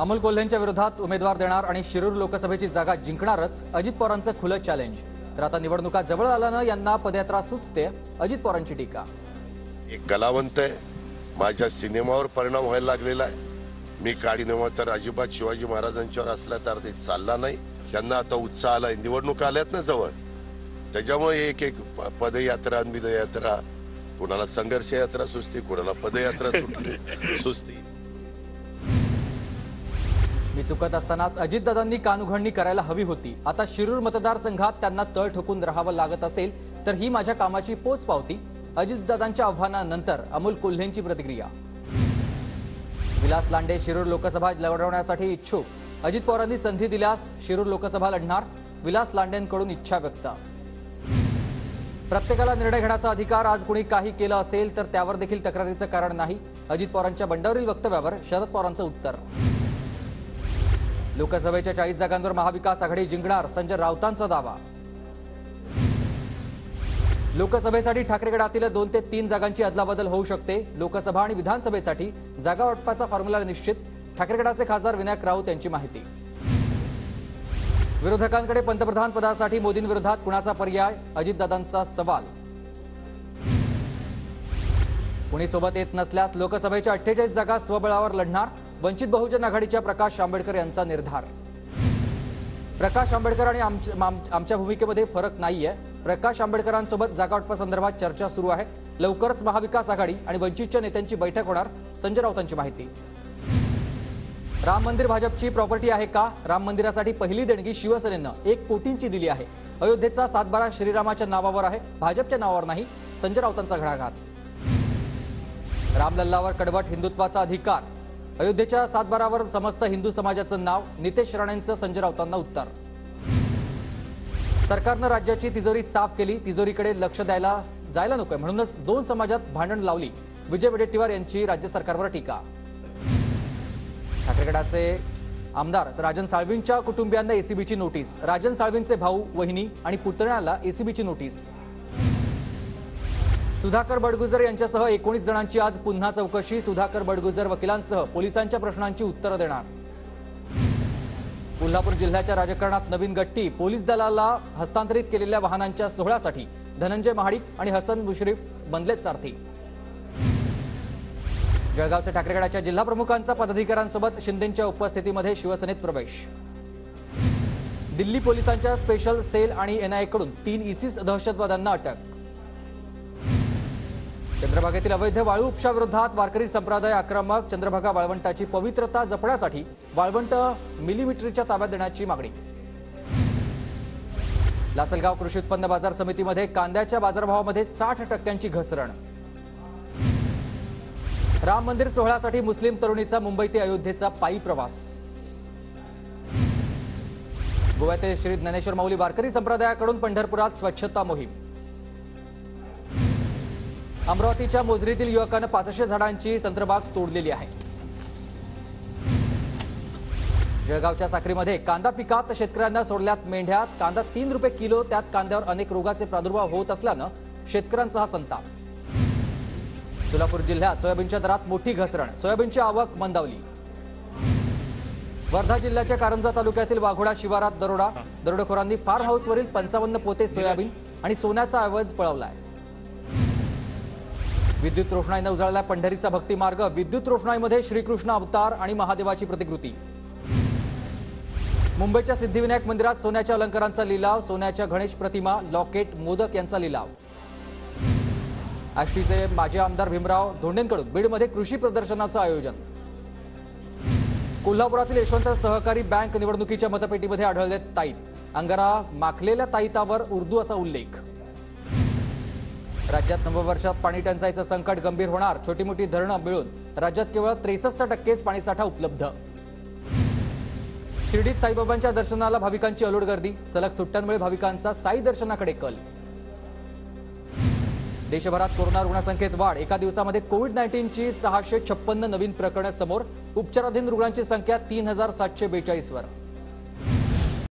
अमोल कोल्हेंच्या विरोधात उमेदवार देणार आणि शिरूर लोकसभेची जागा जिंकणारच अजित पवारांचं खुलं चॅलेंज। तर आता निवडणुका जवळ आल्यानं यांना पदयात्रा सुचते अजित पवारांची टीका। एक कलावंत आहे, माझ्या सिनेमावर परिणाम व्हायला लागलेला आहे। मी काढीनेमा तर अजिबात शिवाजी महाराजांच्यावर असला तर ते चालला नाही। त्यांना आता उत्साह आलाय, निवडणुका आल्यात ना जवळ, त्याच्यामुळे एक एक पदयात्रा विदयात्रा, कोणाला संघर्ष यात्रा सुचते, कोणाला पदयात्रा सुचते। मी चुकत असतानाच अजितदादांनी कानउघडणी करायला हवी होती। आता शिरूर मतदारसंघात त्यांना तळ ठोकून राहावं लागत असेल तर ही माझ्या कामाची पोचपावती। अजितदादांच्या आव्हानानंतर अमोल कोल्हेंची प्रतिक्रिया। विलास लांडे शिरूर लोकसभा लढवण्यासाठी इच्छुक। अजित पवारांनी संधी दिल्यास शिरूर लोकसभा लढणार, विलास लांडेंकडून इच्छा व्यक्त। प्रत्येकाला निर्णय घेण्याचा अधिकार, आज कुणी काही केलं असेल तर त्यावर देखील तक्रारीचं कारण नाही। अजित पवारांच्या बंडावरील वक्तव्यावर शरद पवारांचं उत्तर। लोकसभेच्या 40 जागांवर महाविकास आघाडी जिंकणार, संजय राऊतांचा दावा। लोकसभेसाठी ठाकरे गटातील 2 ते 3 जागांची अदलाबदल होऊ शकते। लोकसभा आणि विधानसभेसाठी जागा वाटपाचा फॉर्म्युला निश्चित, ठाकरे गटाचे खासदार विनायक राऊत यांची माहिती। विरोधकांकडे पंतप्रधान पदासाठी मोदींविरोधात कुणाचा पर्याय, अजितदादांचा सवाल। कुणी सोबत येत नसल्यास लोकसभेच्या 48 जागा स्वबळावर लढणार, वंचित बहुजन आघाडीच्या प्रकाश आंबेडकर यांचा निर्धार। प्रकाश आंबेडकर आणि आमच्या भूमिकेमध्ये फरक नाहीये। प्रकाश आंबेडकरांसोबत जागावाटपासंदर्भात चर्चा सुरू आहे। लवकरच महाविकास आघाडी आणि वंचितच्या नेत्यांची बैठक होणार, संजय राऊतांची माहिती। राम मंदिर भाजपची प्रॉपर्टी आहे का? राम मंदिरासाठी पहिली देणगी शिवसेनेनं 1 कोटींची दिली आहे। अयोध्येचा 7/12 श्रीरामाच्या नावावर आहे, भाजपच्या नावावर नाही, संजय राऊतांचा घणाघात। रामलल्लावर कडवट हिंदुत्वाचा अधिकार, अयोध्येच्या 7/12वर समस्त हिंदू समाजाचं नाव, नितेश राणेंचं संजय राऊतांना उत्तर। सरकारनं राज्याची तिजोरी साफ केली, तिजोरीकडे लक्ष जायला नकोय म्हणूनच 2 समाजात भांडण लावली, विजय वडेट्टीवार यांची राज्य सरकारवर टीका। ठाकरे गटाचे आमदार राजन साळवींच्या कुटुंबियांना एसीबीची नोटीस, राजन साळवींचे भाऊ, वहिनी आणि पुतण्याला एसीबीची नोटीस। सुधाकर बडगुजर यांच्यासह 19 जणांची आज पुन्हा चौकशी, सुधाकर बडगुजर वकिलांसह पोलिसांच्या प्रश्नांची उत्तरं देणार। कोल्हापूर जिल्ह्याच्या राजकारणात नवीन गट्टी, पोलीस दलाला हस्तांतरित केलेल्या वाहनांच्या सोहळ्यासाठी धनंजय महाडिक आणि हसन मुश्रीफ बनलेत सारथी। जळगावच्या ठाकरे गटाच्या जिल्हा प्रमुखांचा पदाधिकाऱ्यांसोबत शिंदेंच्या उपस्थितीमध्ये शिवसेनेत प्रवेश। दिल्ली पोलिसांच्या स्पेशल सेल आणि एनआयएकडून 3 इसिस दहशतवाद्यांना अटक। चंद्रभागेतील अवैध वाळू उपशाविरोधात वारकरी संप्रदाय आक्रमक, चंद्रभागा वाळवंटाची पवित्रता जपण्यासाठी वाळवंट मिलीमीटरच्या ताब्यात देण्याची मागणी। लासलगाव कृषी उत्पन्न बाजार समितीमध्ये कांद्याच्या बाजारभावामध्ये 60% घसरण। राम मंदिर सोहळ्यासाठी मुस्लिम तरुणीचा मुंबई ते अयोध्येचा पायी प्रवास। गोव्यातील श्री ज्ञानेश्वर माऊली वारकरी संप्रदायाकडून पंढरपुरात स्वच्छता मोहीम। अमरावतीच्या मोजरीतील युवकानं 500 झाडांची संत्रबाग तोडलेली आहे। जळगावच्या साक्रीमध्ये कांदा पिकात शेतकऱ्यांना सोडल्यात मेंढ्या, कांदा 3 रुपये किलो, त्यात कांद्यावर अनेक रोगाचे प्रादुर्भाव होत असल्यानं शेतकऱ्यांचा हा संताप। सोलापूर जिल्ह्यात सोयाबीनच्या दरात मोठी घसरण, सोयाबीनची आवक मंदावली। वर्धा जिल्ह्याच्या कारंजा तालुक्यातील वाघोडा शिवारात दरोडा, दरोडेखोरांनी फार्म हाऊसवरील 55 पोते सोयाबीन आणि सोन्याचा ऐवज पळवलाय। विद्युत रोषणाईने उजळला पंढरीचा भक्ती मार्ग, विद्युत रोषणाईमध्ये श्रीकृष्ण अवतार आणि महादेवाची प्रतिकृती। मुंबईच्या सिद्धिविनायक मंदिरात सोन्याच्या अलंकारांचा लिलाव, सोन्याच्या गणेश प्रतिमा, लॉकेट, मोदक यांचा लिलाव। आष्टीचे माजी आमदार भीमराव धोंडेंकडून बीडमध्ये कृषी प्रदर्शनाचं आयोजन। कोल्हापुरातील यशवंत सहकारी बँक निवडणुकीच्या मतपेटीमध्ये आढळलेत ताईत, अंगारा माखलेल्या ताईतावर उर्दू असा उल्लेख। राज्यात नववर्षात पाणी टंचाईचं संकट गंभीर होणार, छोटी मोठी धरणं मिळून राज्यात केवळ 63% पाणीसाठा उपलब्ध। शिर्डीत साईबाबांच्या दर्शनाला भाविकांची अलोट गर्दी, सलग सुट्ट्यांमुळे भाविकांचा साई दर्शनाकडे कल। देशभरात कोरोना रुग्णसंख्येत वाढ, एका दिवसामध्ये कोविड-19ची 656 नवीन प्रकरणे समोर, उपचाराधीन रुग्णांची संख्या 3742 वर।